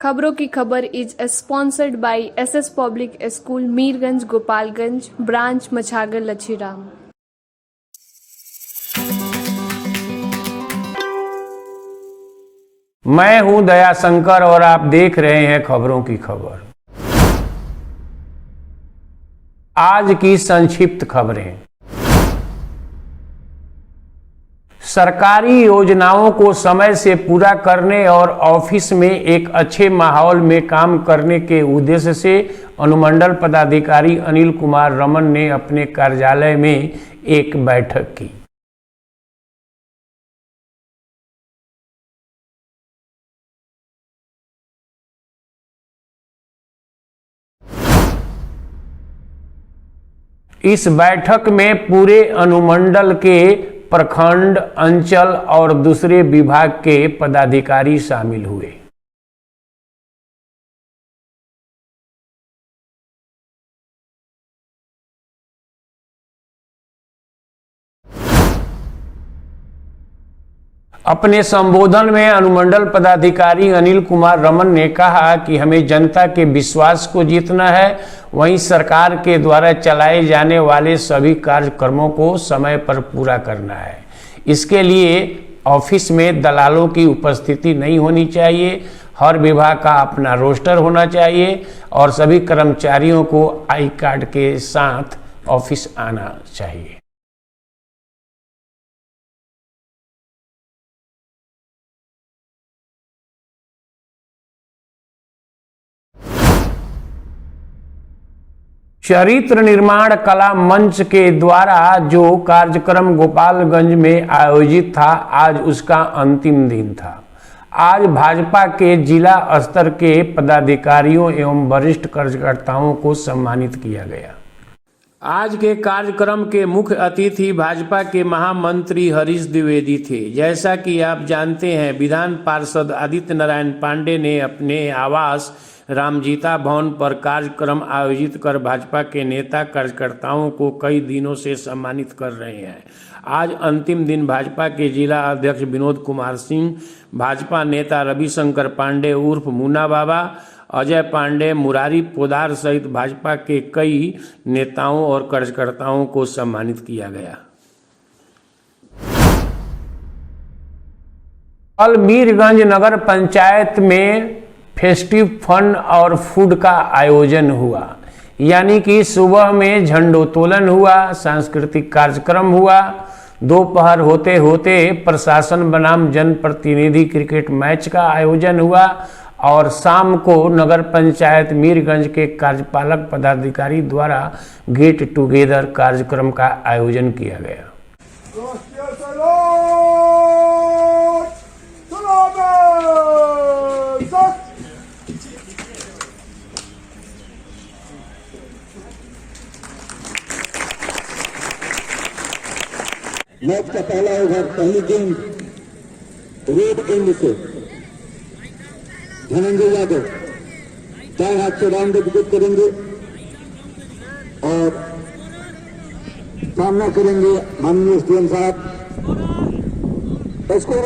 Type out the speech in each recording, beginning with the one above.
खबरों की खबर is sponsored by SS public school Mirganj Gopalganj branch Machhagar Lachhiram. मैं हूं दयाशंकर और आप देख रहे हैं खबरों की खबर। आज की संक्षिप्त खबरें। सरकारी योजनाओं को समय से पूरा करने और ऑफिस में एक अच्छे माहौल में काम करने के उद्देश्य से अनुमंडल पदाधिकारी अनिल कुमार रमन ने अपने कार्यालय में एक बैठक की। इस बैठक में पूरे अनुमंडल के प्रखंड, अंचल और दूसरे विभाग के पदाधिकारी शामिल हुए। अपने संबोधन में अनुमंडल पदाधिकारी अनिल कुमार रमन ने कहा कि हमें जनता के विश्वास को जीतना है, वहीं सरकार के द्वारा चलाए जाने वाले सभी कार्यक्रमों को समय पर पूरा करना है। इसके लिए ऑफिस में दलालों की उपस्थिति नहीं होनी चाहिए, हर विभाग का अपना रोस्टर होना चाहिए और सभी कर्मचारियों को आई कार्ड के साथ ऑफिस आना चाहिए। चरित्र निर्माण कला मंच के द्वारा जो कार्यक्रम गोपालगंज में आयोजित था, आज उसका अंतिम दिन था। आज भाजपा के जिला स्तर के पदाधिकारियों एवं वरिष्ठ कार्यकर्ताओं को सम्मानित किया गया। आज के कार्यक्रम के मुख्य अतिथि भाजपा के महामंत्री हरीश द्विवेदी थे। जैसा कि आप जानते हैं, विधान पार्षद आदित्य नारायण पांडे ने अपने आवास रामजीता भवन पर कार्यक्रम आयोजित कर भाजपा के नेता कार्यकर्ताओं को कई दिनों से सम्मानित कर रहे हैं। आज अंतिम दिन भाजपा के जिला अध्यक्ष विनोद कुमार सिंह, भाजपा नेता रविशंकर पांडे उर्फ मुन्ना बाबा, अजय पांडे, मुरारी पोदार सहित भाजपा के कई नेताओं और कार्यकर्ताओं को सम्मानित किया गया। कल मीरगंज नगर पंचायत में फेस्टिव फन और फूड का आयोजन हुआ, यानी कि सुबह में झंडोत्तोलन हुआ, सांस्कृतिक कार्यक्रम हुआ, दोपहर होते होते प्रशासन बनाम जनप्रतिनिधि क्रिकेट मैच का आयोजन हुआ और शाम को नगर पंचायत मीरगंज के कार्यपालक पदाधिकारी द्वारा गेट टुगेदर कार्यक्रम का आयोजन किया गया। मैच का पहला ओवर, पहली गेंद रेड एंड से धनंजय यादव दाएं हाथ से राउंड विकेट करेंगे और सामना करेंगे माननीय एसडीएम साहब। स्कोर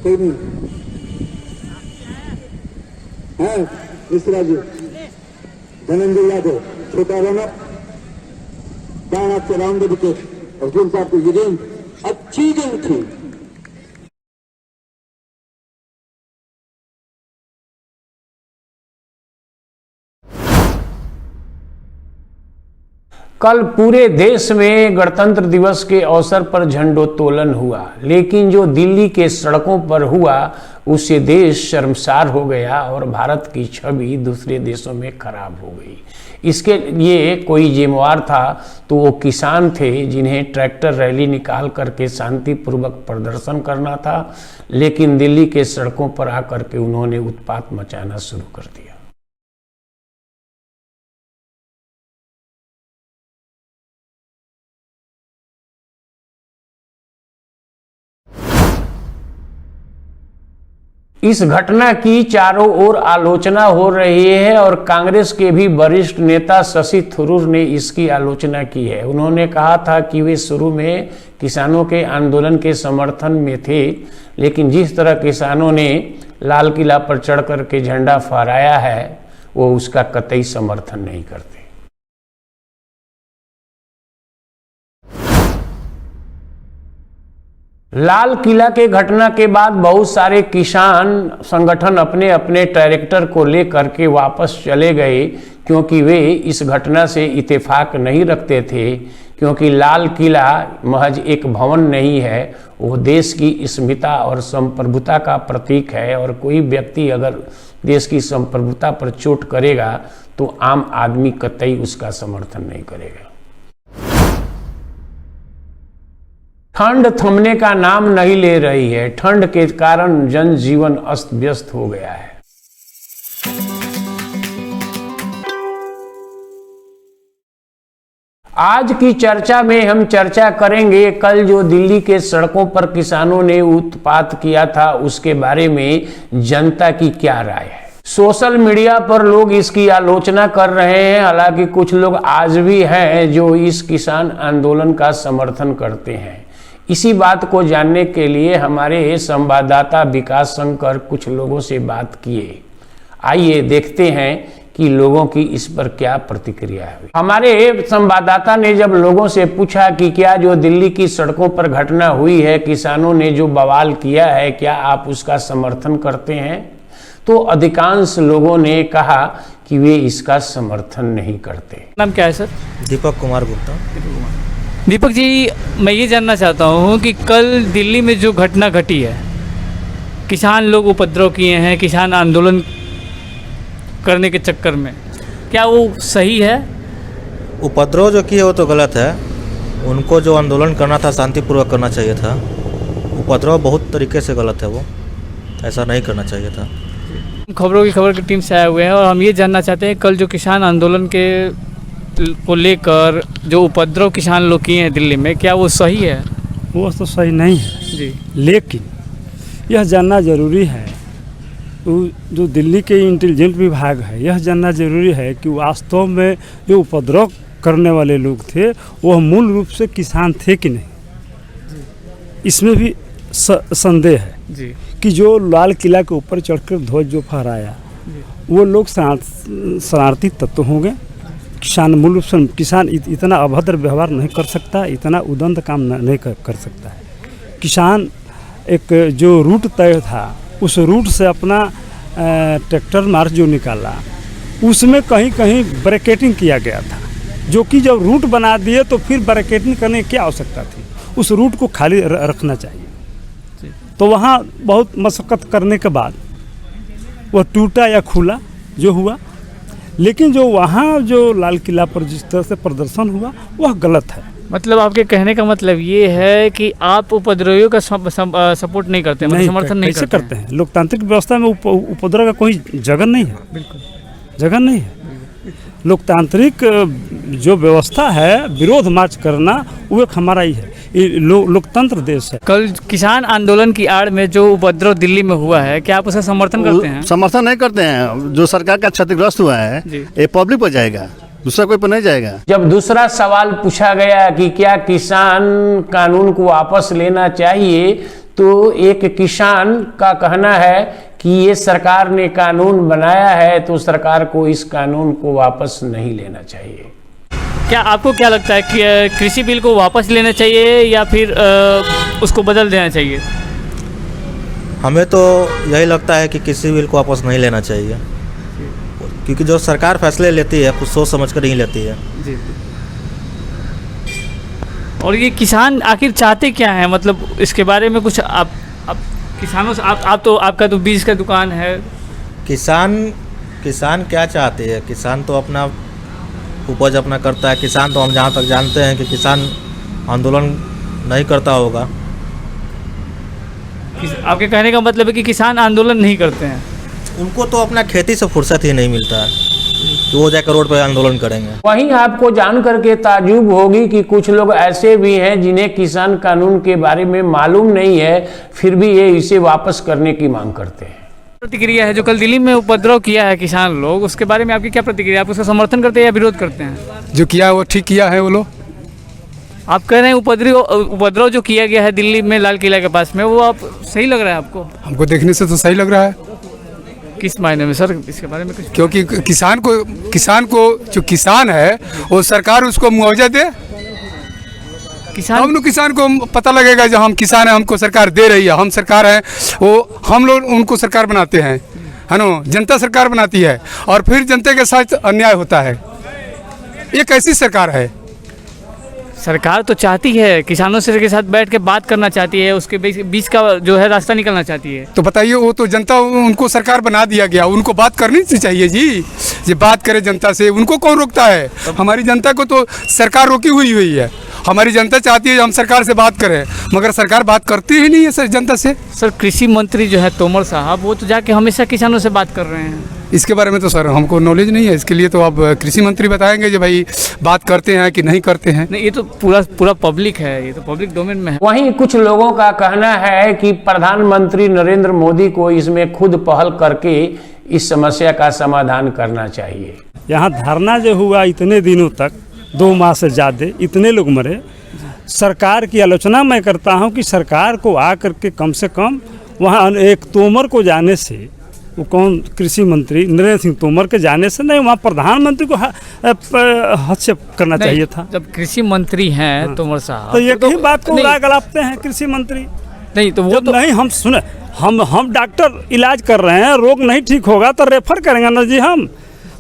कोई नहीं है, मिश्रा जी, धनंजय यादव छोटा रनर दाएं हाथ से राउंड विकेट। एसडीएम साहब को ये गेंद अच्छी गेंद थी। कल पूरे देश में गणतंत्र दिवस के अवसर पर झंडोत्तोलन हुआ, लेकिन जो दिल्ली के सड़कों पर हुआ उससे देश शर्मसार हो गया और भारत की छवि दूसरे देशों में खराब हो गई। इसके लिए कोई जिम्मेवार था तो वो किसान थे, जिन्हें ट्रैक्टर रैली निकाल करके शांतिपूर्वक प्रदर्शन करना था, लेकिन दिल्ली के सड़कों पर आकर के उन्होंने उत्पात मचाना शुरू कर दिया। इस घटना की चारों ओर आलोचना हो रही है और कांग्रेस के भी वरिष्ठ नेता शशि थरूर ने इसकी आलोचना की है। उन्होंने कहा था कि वे शुरू में किसानों के आंदोलन के समर्थन में थे, लेकिन जिस तरह किसानों ने लाल किला पर चढ़कर के झंडा फहराया है वो उसका कतई समर्थन नहीं करते। लाल किला के घटना के बाद बहुत सारे किसान संगठन अपने अपने ट्रैक्टर को लेकर के वापस चले गए, क्योंकि वे इस घटना से इत्तेफाक नहीं रखते थे। क्योंकि लाल किला महज एक भवन नहीं है, वो देश की अस्मिता और संप्रभुता का प्रतीक है, और कोई व्यक्ति अगर देश की संप्रभुता पर चोट करेगा तो आम आदमी कतई उसका समर्थन नहीं करेगा। ठंड थमने का नाम नहीं ले रही है। ठंड के कारण जनजीवन अस्त व्यस्त हो गया है। आज की चर्चा में हम चर्चा करेंगे कल जो दिल्ली के सड़कों पर किसानों ने उत्पात किया था उसके बारे में जनता की क्या राय है। सोशल मीडिया पर लोग इसकी आलोचना कर रहे हैं, हालांकि कुछ लोग आज भी हैं जो इस किसान आंदोलन का समर्थन करते हैं। इसी बात को जानने के लिए हमारे संवाददाता विकास शंकर कुछ लोगों से बात किए। आइए देखते हैं कि लोगों की इस पर क्या प्रतिक्रिया है। हमारे संवाददाता ने जब लोगों से पूछा कि क्या जो दिल्ली की सड़कों पर घटना हुई है, किसानों ने जो बवाल किया है, क्या आप उसका समर्थन करते हैं, तो अधिकांश लोगों ने कहा कि वे इसका समर्थन नहीं करते। नाम क्या है सर? दीपक कुमार गुप्ता। दीपक जी, मैं ये जानना चाहता हूँ कि कल दिल्ली में जो घटना घटी है, किसान लोग उपद्रव किए हैं किसान आंदोलन करने के चक्कर में, क्या वो सही है? उपद्रव जो किए वो तो गलत है। उनको जो आंदोलन करना था शांतिपूर्वक करना चाहिए था। उपद्रव बहुत तरीके से गलत है, वो ऐसा नहीं करना चाहिए था। खबरों की खबर की टीम से आए हुए हैं और हम ये जानना चाहते हैं कल जो किसान आंदोलन को लेकर जो उपद्रव किसान लोग किए हैं दिल्ली में, क्या वो सही है? वो तो सही नहीं है जी, लेकिन यह जानना ज़रूरी है, जो दिल्ली के इंटेलिजेंट विभाग है, यह जानना ज़रूरी है कि वास्तव में जो उपद्रव करने वाले लोग थे वह मूल रूप से किसान थे कि नहीं। इसमें भी संदेह है जी, कि जो लाल किला के ऊपर चढ़कर ध्वज जो फहराया वो लोग शरारती तत्व होंगे। किसान मूल रूप से किसान इतना अभद्र व्यवहार नहीं कर सकता, इतना उदंड काम नहीं कर सकता है। किसान एक जो रूट तय था उस रूट से अपना ट्रैक्टर मार्च जो निकाला उसमें कहीं कहीं ब्रैकेटिंग किया गया था, जो कि जब रूट बना दिए तो फिर ब्रैकेटिंग करने की क्या आवश्यकता थी। उस रूट को खाली रखना चाहिए। तो वहाँ बहुत मशक्क़त करने के बाद वह टूटा या खुला जो हुआ, लेकिन जो वहाँ जो लाल किला पर जिस तरह से प्रदर्शन हुआ वह गलत है। मतलब आपके कहने का मतलब ये है कि आप उपद्रवियों का सपोर्ट नहीं करते, मतलब समर्थन नहीं करते हैं। लोकतांत्रिक व्यवस्था में उपद्रव का कोई जगह नहीं है, बिल्कुल जगह नहीं है। लोकतांत्रिक जो व्यवस्था है, विरोध मार्च करना वो एक हमारा ही है, लोकतंत्र देश है। कल किसान आंदोलन की आड़ में जो उपद्रव दिल्ली में हुआ है, क्या आप उसका समर्थन करते हैं? समर्थन नहीं करते हैं। जो सरकार का क्षतिग्रस्त हुआ है ये पब्लिक पर जाएगा, दूसरा कोई पर नहीं जाएगा। जब दूसरा सवाल पूछा गया कि क्या किसान कानून को वापस लेना चाहिए, तो एक किसान का कहना है कि ये सरकार ने कानून बनाया है तो सरकार को इस कानून को वापस नहीं लेना चाहिए। क्या आपको क्या लगता है कि कृषि बिल को वापस लेना चाहिए या फिर उसको बदल देना चाहिए? हमें तो यही लगता है कि कृषि बिल को वापस नहीं लेना चाहिए, क्योंकि जो सरकार फैसले लेती है कुछ सोच समझ कर नहीं लेती है। जी। और ये किसान आखिर चाहते क्या है, मतलब इसके बारे में कुछ आप किसानों से आप तो आपका तो बीज का दुकान है। किसान क्या चाहते हैं? किसान तो अपना उपज अपना करता है। किसान तो हम जहाँ तक जानते हैं कि किसान आंदोलन नहीं करता होगा। आपके कहने का मतलब है कि किसान आंदोलन नहीं करते हैं? उनको तो अपना खेती से फुर्सत ही नहीं मिलता है तो वो जाकर रोड पर आंदोलन करेंगे। वहीं आपको जान करके ताज्जुब होगी कि कुछ लोग ऐसे भी हैं जिन्हें किसान कानून के बारे में मालूम नहीं है, फिर भी ये इसे वापस करने की मांग करते हैं। प्रतिक्रिया है जो कल दिल्ली में उपद्रव किया है किसान लोग, उसके बारे में आपकी क्या प्रतिक्रिया है? आप उसका समर्थन करते हैं या विरोध करते हैं? जो किया है वो ठीक किया है वो लोग। आप कह रहे हैं उपद्रव जो किया गया है दिल्ली में लाल किला के पास में, वो आप सही लग रहा है आपको? हमको देखने से तो सही लग रहा है। किस मायने में सर, इसके बारे में कुछ? क्योंकि किसान को जो किसान है वो सरकार उसको मुआवजा दे, किसान किसान को पता लगेगा जो हम किसान हैं, हमको सरकार दे रही है, हम सरकार है, वो हम लोग उनको सरकार बनाते हैं, है ना, जनता सरकार बनाती है और फिर जनता के साथ अन्याय होता है। ये कैसी सरकार है? सरकार तो चाहती है किसानों से के साथ बैठ के बात करना चाहती है, उसके बीच का जो है रास्ता निकलना चाहती है। तो बताइए, वो तो जनता उनको सरकार बना दिया गया, उनको बात करनी चाहिए जी। ये बात करे जनता से, उनको कौन रोकता है? हमारी जनता को तो सरकार रोकी हुई है। हमारी जनता चाहती है हम सरकार से बात करें, मगर सरकार बात करती ही नहीं है सर जनता से। सर कृषि मंत्री जो है तोमर साहब, वो तो जाके हमेशा किसानों से बात कर रहे हैं। इसके बारे में तो सर हमको नॉलेज नहीं है, इसके लिए तो अब कृषि मंत्री बताएंगे जो भाई बात करते हैं कि नहीं करते हैं। नहीं, ये तो पूरा पब्लिक है, ये तो पब्लिक डोमेन में है। वहीं कुछ लोगों का कहना है कि प्रधानमंत्री नरेंद्र मोदी को इसमें खुद पहल करके इस समस्या का समाधान करना चाहिए। यहाँ धरना जो हुआ इतने दिनों तक, 2 माह से ज़्यादा, इतने लोग मरे। सरकार की आलोचना मैं करता हूँ कि सरकार को आकर के कम से कम वहाँ एक तोमर को जाने से, वो कौन कृषि मंत्री नरेंद्र सिंह तोमर के जाने से नहीं, वहाँ प्रधानमंत्री को हस्तक्षेप करना चाहिए था। जब कृषि मंत्री हैं तोमर साहब, तो ये कहीं बात को उड़ा गलाते हैं कृषि मंत्री। नहीं तो वो तो नहीं, हम सुने, हम डॉक्टर इलाज कर रहे हैं, रोग नहीं ठीक होगा तो रेफर करेंगे ना जी, हम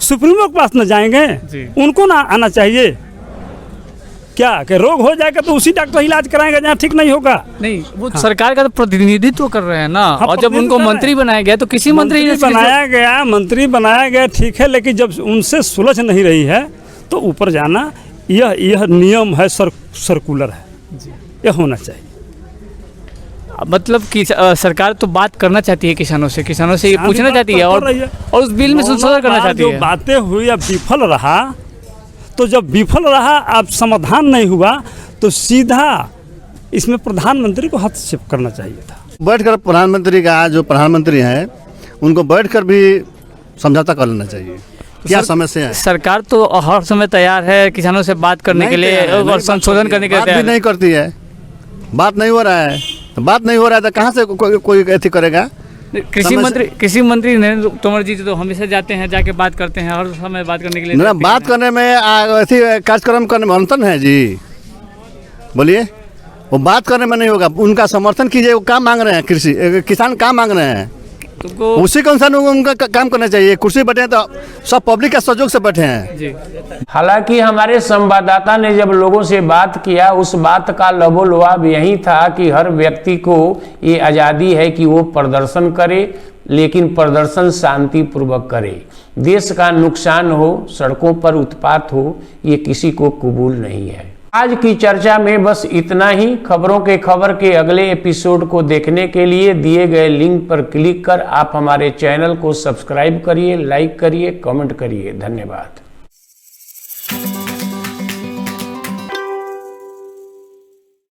सुप्रीमो के पास न जाएंगे? उनको ना आना चाहिए क्या कि रोग हो जाएगा तो उसी डॉक्टर इलाज कराएंगे जहाँ ठीक नहीं होगा? नहीं, वो सरकार का तो प्रतिनिधित्व कर रहे हैं ना। और जब उनको मंत्री बनाया गया तो किसी मंत्री बनाया गया ठीक है, लेकिन जब उनसे सुलझ नहीं रही है तो ऊपर जाना यह नियम है, सर्कुलर है, यह होना चाहिए। मतलब कि सरकार तो बात करना चाहती है किसानों से ये पूछना चाहती है और उस बिल में संशोधन करना चाहती है। बातें हुई, अब विफल रहा, तो जब विफल रहा, अब समाधान नहीं हुआ, तो सीधा इसमें प्रधानमंत्री को हस्तक्षेप करना चाहिए था। बैठकर प्रधानमंत्री का, जो प्रधानमंत्री हैं उनको बैठकर भी समझौता कर लेना चाहिए। क्या समस्या है? सरकार तो हर समय तैयार है किसानों से बात करने के लिए और संशोधन करने के लिए। बात भी नहीं करती है, बात नहीं हो रहा है, तो बात नहीं हो रहा है तो कहाँ से कोई ऐसी करेगा? कृषि मंत्री नरेंद्र तोमर जी तो हमेशा जाते हैं, जाके बात करते हैं, हर समय बात करने के लिए। ना, बात करने में ऐसी कार्यक्रम करने में अंतर है जी। बोलिए, वो बात करने में नहीं होगा, उनका समर्थन कीजिए। वो काम मांग रहे हैं, किसान काम मांग रहे हैं, उसी के अनुसार उनका काम करना चाहिए। कुर्सी बैठे हैं तो सब पब्लिक के सहयोग से बैठे हैं जी। हालांकि हमारे संवाददाता ने जब लोगों से बात किया, उस बात का लबोलुआब यही था कि हर व्यक्ति को ये आज़ादी है कि वो प्रदर्शन करे, लेकिन प्रदर्शन शांतिपूर्वक करे। देश का नुकसान हो, सड़कों पर उत्पात हो, ये किसी को कबूल नहीं है। आज की चर्चा में बस इतना ही। खबर के अगले एपिसोड को देखने के लिए दिए गए लिंक पर क्लिक कर आप हमारे चैनल को सब्सक्राइब करिए, लाइक करिए, कमेंट करिए। धन्यवाद।